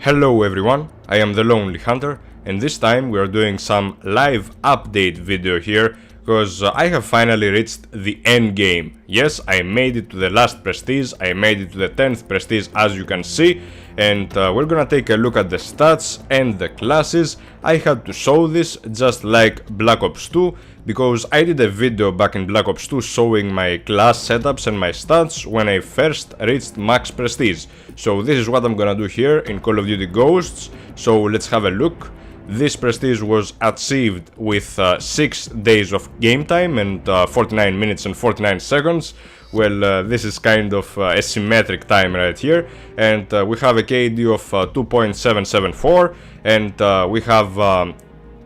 Hello everyone, I am the Lonely Hunter, and this time we are doing some live update video here because I have finally reached the end game. Yes, I made it to the last prestige, I made it to the 10th prestige as you can see, and we're gonna take a look at the stats and the classes. I had to show this just like Black Ops 2 because I did a video back in Black Ops 2 showing my class setups and my stats when I first reached max prestige. So this is what I'm gonna do here in Call of Duty Ghosts, so let's have a look. This prestige was achieved with 6 days of game time and 49 minutes and 49 seconds. Well, this is kind of a symmetric time right here, and we have a KD of 2.774, and we have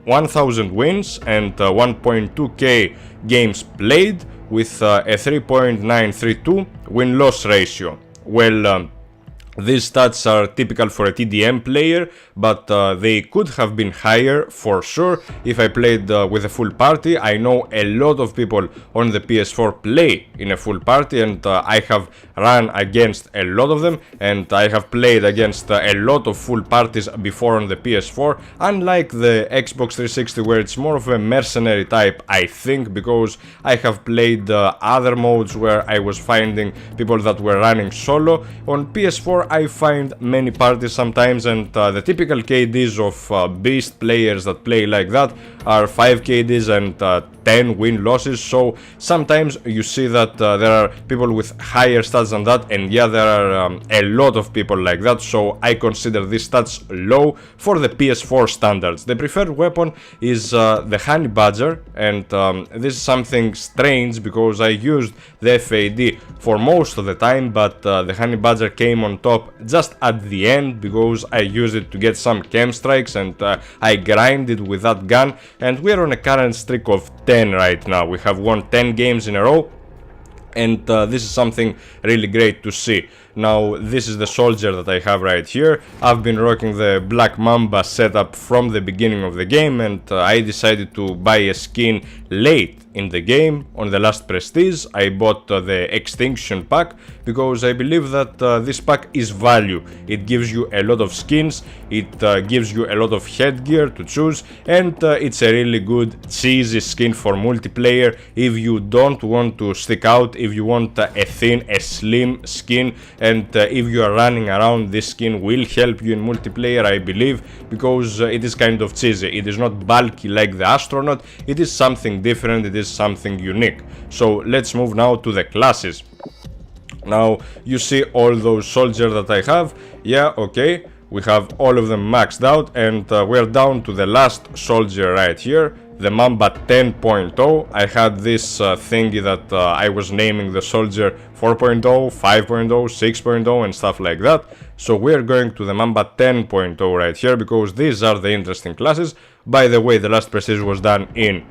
1000 wins and 1.2k games played with a 3.932 win-loss ratio. Well, these stats are typical for a TDM player, but they could have been higher for sure if I played with a full party. I know a lot of people on the PS4 play in a full party, and I have run against a lot of them, and I have played against a lot of full parties before on the PS4, unlike the Xbox 360 where it's more of a mercenary type, I think, because I have played other modes where I was finding people that were running solo. On PS4 I find many parties sometimes, and the typical KDs of beast players that play like that are 5 KDs and 10 win-losses, so sometimes you see that there are people with higher stats than that, and yeah, there are a lot of people like that, so I consider these stats low for the PS4 standards. The preferred weapon is the Honey Badger, and this is something strange because I used the FAD for most of the time, but the Honey Badger came on top just at the end because I used it to get some chem strikes, and I grinded with that gun, and we're on a current streak of 10 right now. We have won 10 games in a row, and this is something really great to see. Now, this is the soldier that I have right here. I've been rocking the Black Mamba setup from the beginning of the game, and I decided to buy a skin late in the game. On the last prestige I bought the extinction pack because I believe that this pack is value. It gives you a lot of skins, it gives you a lot of headgear to choose, and it's a really good cheesy skin for multiplayer if you don't want to stick out, if you want a thin, a slim skin, and if you are running around, this skin will help you in multiplayer, I believe, because it is kind of cheesy. It is not bulky like the astronaut, it is something different, it is something unique. So let's move now to the classes. Now you see all those soldiers that I have. Yeah, okay, we have all of them maxed out, and we're down to the last soldier right here, the Mamba 10.0. I had this thingy that I was naming the soldier 4.0, 5.0, 6.0 and stuff like that. So we're going to the Mamba 10.0 right here because these are the interesting classes. By the way, the last prestige was done in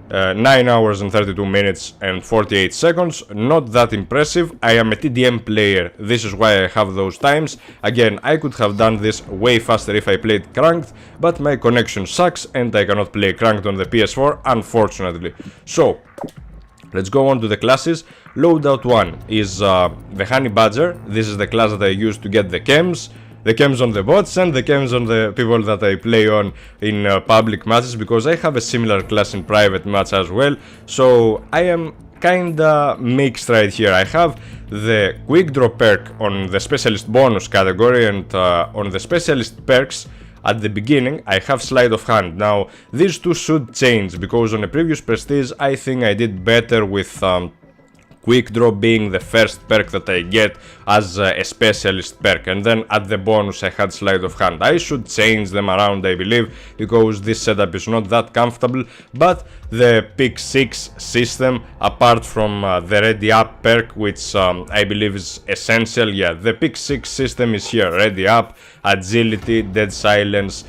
9 hours and 32 minutes and 48 seconds. Not that impressive. I am a TDM player, this is why I have those times. Again, I could have done this way faster if I played cranked, but my connection sucks and I cannot play cranked on the PS4, unfortunately. So let's go on to the classes. Loadout 1 is the Honey Badger. This is the class that I use to get the chems. The chems on the bots and the chems on the people that I play on in public matches, because I have a similar class in private match as well. So I am kinda mixed right here. I have the quick draw perk on the specialist bonus category, and on the specialist perks at the beginning I have sleight of hand. Now these two should change because on a previous prestige I think I did better with quick draw being the first perk that I get as a specialist perk, and then at the bonus I had sleight of hand. I should change them around, I believe, because this setup is not that comfortable, but the pick 6 system, apart from the ready up perk, which I believe is essential, yeah, the pick 6 system is here. Ready up, agility, dead silence,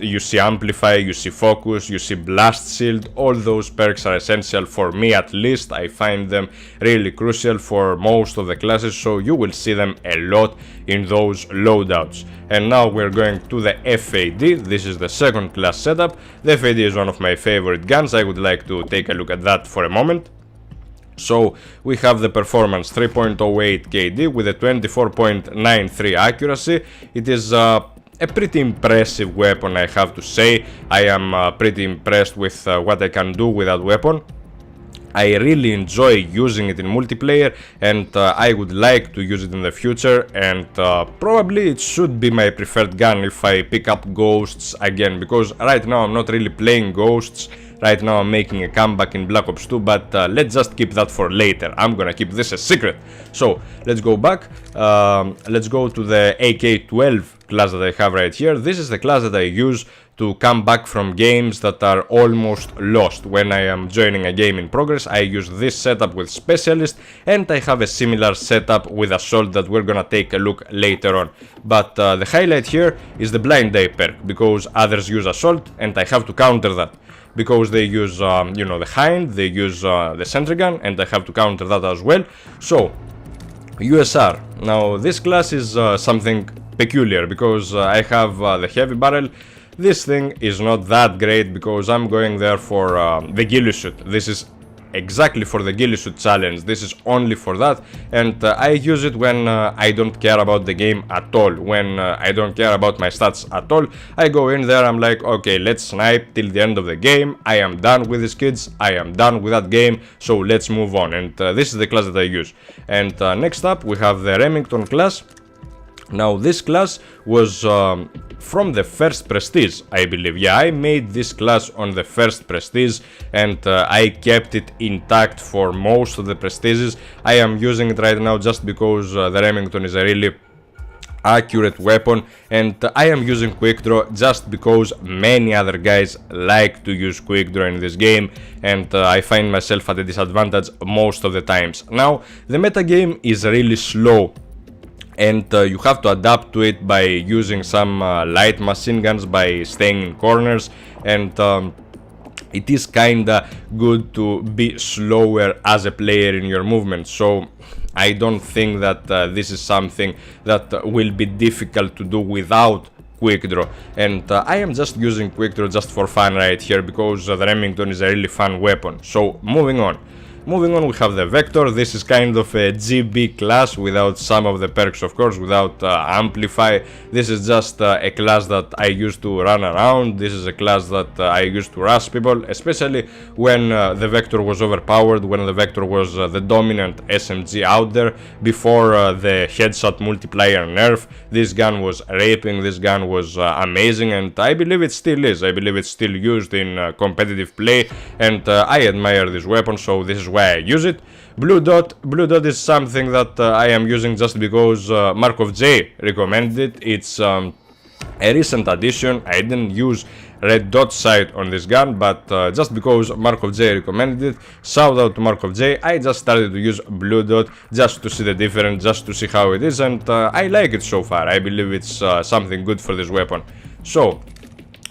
you see amplify, you see focus, you see blast shield. All those perks are essential for me, at least. I find them really crucial for most of the classes, so you will see them a lot in those loadouts. And now we're going to the FAD. This is the second class setup. The FAD is one of my favorite guns. I would like to take a look at that for a moment. So we have the performance 3.08 KD with a 24.93 accuracy. It is a pretty impressive weapon, I have to say. I am pretty impressed with what I can do with that weapon. I really enjoy using it in multiplayer, and I would like to use it in the future, and probably it should be my preferred gun if I pick up Ghosts again, because right now I'm not really playing Ghosts. Right now I'm making a comeback in Black Ops 2, but let's just keep that for later. I'm gonna keep this a secret. So let's go back. Let's go to the AK-12 class that I have right here. This is the class that I use to come back from games that are almost lost. When I am joining a game in progress, I use this setup with Specialist, and I have a similar setup with Assault that we're gonna take a look later on. But the highlight here is the Blind Eye perk, because others use Assault and I have to counter that. Because they use, you know, the Hind, they use the Sentry Gun, and I have to counter that as well. So, USR. Now, this class is something peculiar, because I have the Heavy Barrel. This thing is not that great, because I'm going there for the ghillie suit. This is exactly for the ghillie suit challenge. This is only for that, and I use it when I don't care about the game at all. When I don't care about my stats at all, I go in there, I'm like, okay, let's snipe till the end of the game. I am done with these kids, I am done with that game, so let's move on. And this is the class that I use. And next up we have the Remington class. Now this class was from the first Prestige, I believe. Yeah, I made this class on the first Prestige, and I kept it intact for most of the Prestiges. I am using it right now just because the Remington is a really accurate weapon, and I am using quick draw just because many other guys like to use quick draw in this game, and I find myself at a disadvantage most of the times. Now the meta game is really slow, and you have to adapt to it by using some light machine guns, by staying in corners, and it is kinda good to be slower as a player in your movement. So I don't think that this is something that will be difficult to do without quick draw, and I am just using quick draw just for fun right here, because the Remington is a really fun weapon. So moving on, we have the Vector. This is kind of a GB class without some of the perks, of course, without Amplify. This is just a class that I used to run around. This is a class that I used to rush people, especially when the Vector was overpowered, when the Vector was the dominant SMG out there. Before the headshot multiplier nerf, this gun was raping, this gun was amazing, and I believe it still is. I believe it's still used in competitive play, and I admire this weapon, so this is why I use it. Blue Dot is something that I am using just because Markov J recommended it. It's a recent addition. I didn't use Red Dot sight on this gun, but just because Markov J recommended it, shout out to Markov J, I just started to use Blue Dot just to see the difference, just to see how it is, and I like it so far. I believe it's something good for this weapon. So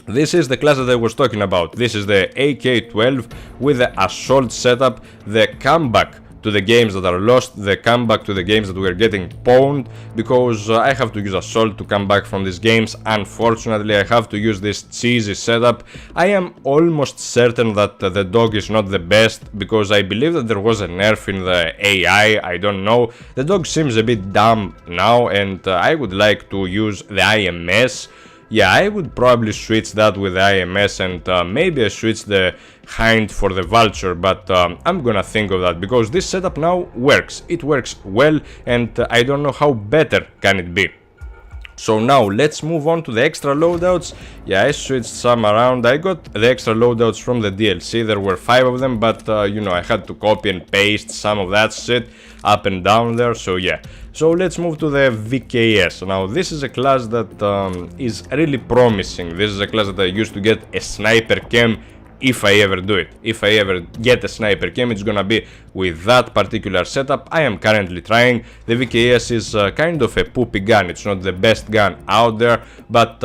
this is the class that I was talking about. This is the AK-12 with the Assault setup, the comeback to the games that are lost, the comeback to the games that were getting pwned, because I have to use Assault to come back from these games. Unfortunately, I have to use this cheesy setup. I am almost certain that the dog is not the best, because I believe that there was a nerf in the AI, I don't know. The dog seems a bit dumb now, and I would like to use the IMS. Yeah, I would probably switch that with the IMS, and maybe I switch the Hind for the Vulture, but I'm gonna think of that, because this setup now works. It works well, and I don't know how better can it be. So now let's move on to the extra loadouts. Yeah, I switched some around. I got the extra loadouts from the DLC. There were 5 of them, but you know, I had to copy and paste some of that shit up and down there, so yeah. So let's move to the VKS. Now this is a class that is really promising. This is a class that I used to get a sniper cam if I ever do it. If I ever get a sniper cam, it's gonna be with that particular setup. I am currently trying. The VKS is kind of a poopy gun. It's not the best gun out there, but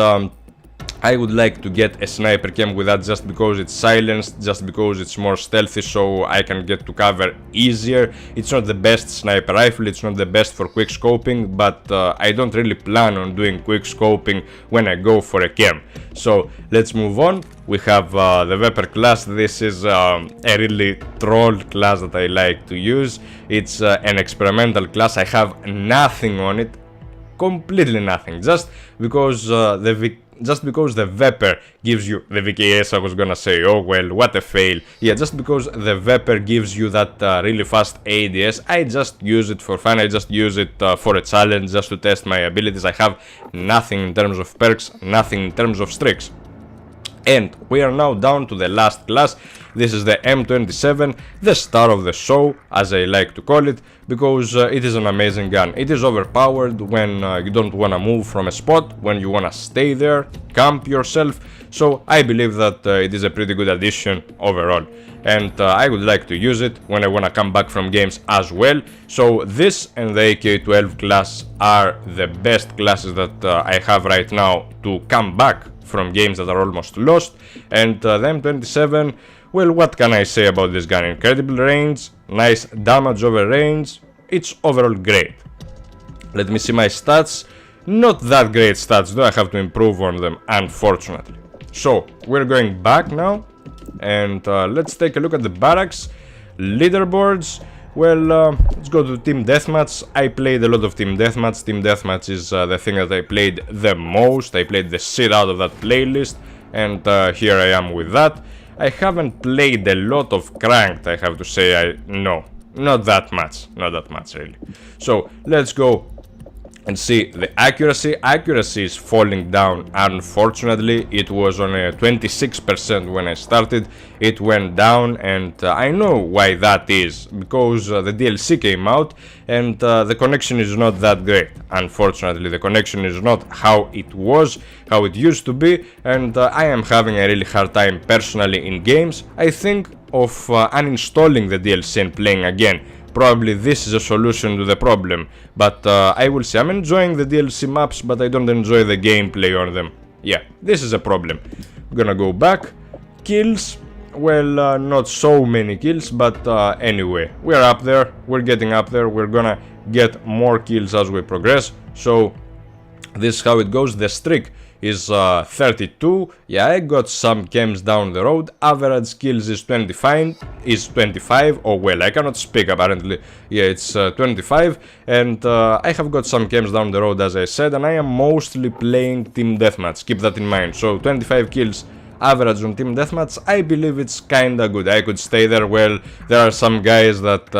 I would like to get a sniper cam with that, just because it's silenced, just because it's more stealthy, so I can get to cover easier. It's not the best sniper rifle, it's not the best for quick scoping, but I don't really plan on doing quick scoping when I go for a cam. So let's move on. We have the Viper class. This is a really troll class that I like to use. It's an experimental class. I have nothing on it, completely nothing, just because the Vapor gives you the VKS. I was gonna say, oh well, what a fail. Yeah, just because the Vapor gives you that really fast ADS, I just use it for fun. I just use it for a challenge, just to test my abilities. I have nothing in terms of perks, nothing in terms of streaks. And we are now down to the last class. This is the M27, the star of the show, as I like to call it, because it is an amazing gun. It is overpowered when you don't want to move from a spot, when you want to stay there, camp yourself. So I believe that it is a pretty good addition overall. And I would like to use it when I want to come back from games as well. So this and the AK-12 class are the best classes that I have right now to come back from games that are almost lost. And the M27, well, what can I say about this gun? Incredible range, nice damage over range, it's overall great. Let me see my stats. Not that great stats though, I have to improve on them, unfortunately. So we're going back now, and let's take a look at the Barracks leaderboards. Well, let's go to Team Deathmatch. I played a lot of Team Deathmatch. Team Deathmatch is the thing that I played the most. I played the shit out of that playlist, and here I am with that. I haven't played a lot of Cranked, I have to say. No, not that much really. So let's go and see the accuracy. Accuracy is falling down, unfortunately. It was on a 26% when I started. It went down, and I know why that is, because the DLC came out and the connection is not that great. Unfortunately, the connection is not how it was, how it used to be, and I am having a really hard time personally in games. I think of uninstalling the DLC and playing again. Probably this is a solution to the problem, but I will see. I'm enjoying the DLC maps, but I don't enjoy the gameplay on them. Yeah, this is a problem. I'm gonna go back. Kills, well, not so many kills, but anyway, we're up there, we're getting up there, we're gonna get more kills as we progress. So this is how it goes. The streak is 32. Yeah, I got some camps down the road. Average kills is 25. Oh well, I cannot speak apparently. Yeah, it's 25, and I have got some camps down the road, as I said, and I am mostly playing Team Deathmatch. Keep that in mind. So 25 kills average on Team Deathmatch, I believe it's kinda good. I could stay there. Well, there are some guys that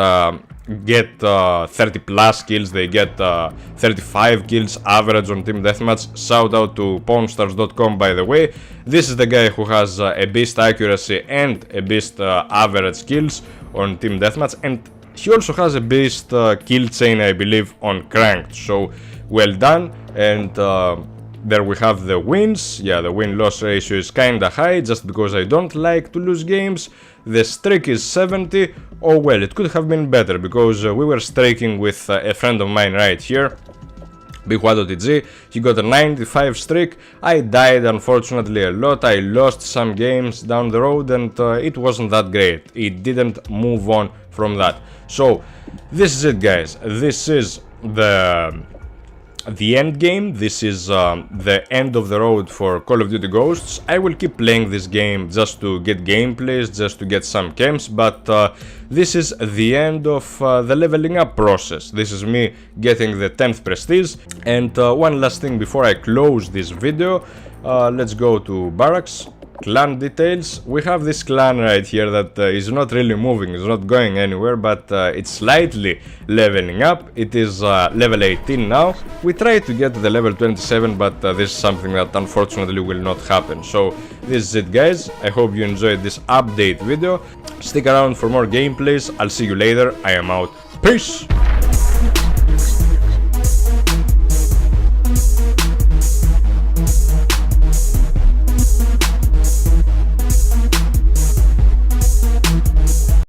get 30 plus kills, they get 35 kills average on Team Deathmatch. Shout out to pawnstars.com, by the way. This is the guy who has a beast accuracy and a beast average kills on Team Deathmatch, and he also has a beast kill chain, I believe, on Cranked. So well done. And there we have the wins. Yeah, the win-loss ratio is kinda high, just because I don't like to lose games. The streak is 70. Oh well, it could have been better, because we were streaking with a friend of mine right here, BigWado.TG. He got a 95 streak. I died unfortunately a lot. I lost some games down the road, and it wasn't that great. It didn't move on from that. So this is it, guys. This is the end game. This is the end of the road for Call of Duty Ghosts. I will keep playing this game just to get gameplays, just to get some camps, but this is the end of the leveling up process. This is me getting the 10th prestige. And one last thing before I close this video, let's go to Barracks. Clan details. We have this clan right here that is not really moving, is not going anywhere, but it's slightly leveling up. It is level 18 now. We tried to get to the level 27, but this is something that unfortunately will not happen. So this is it, guys. I hope you enjoyed this update video. Stick around for more gameplays. I'll see you later. I am out. Peace!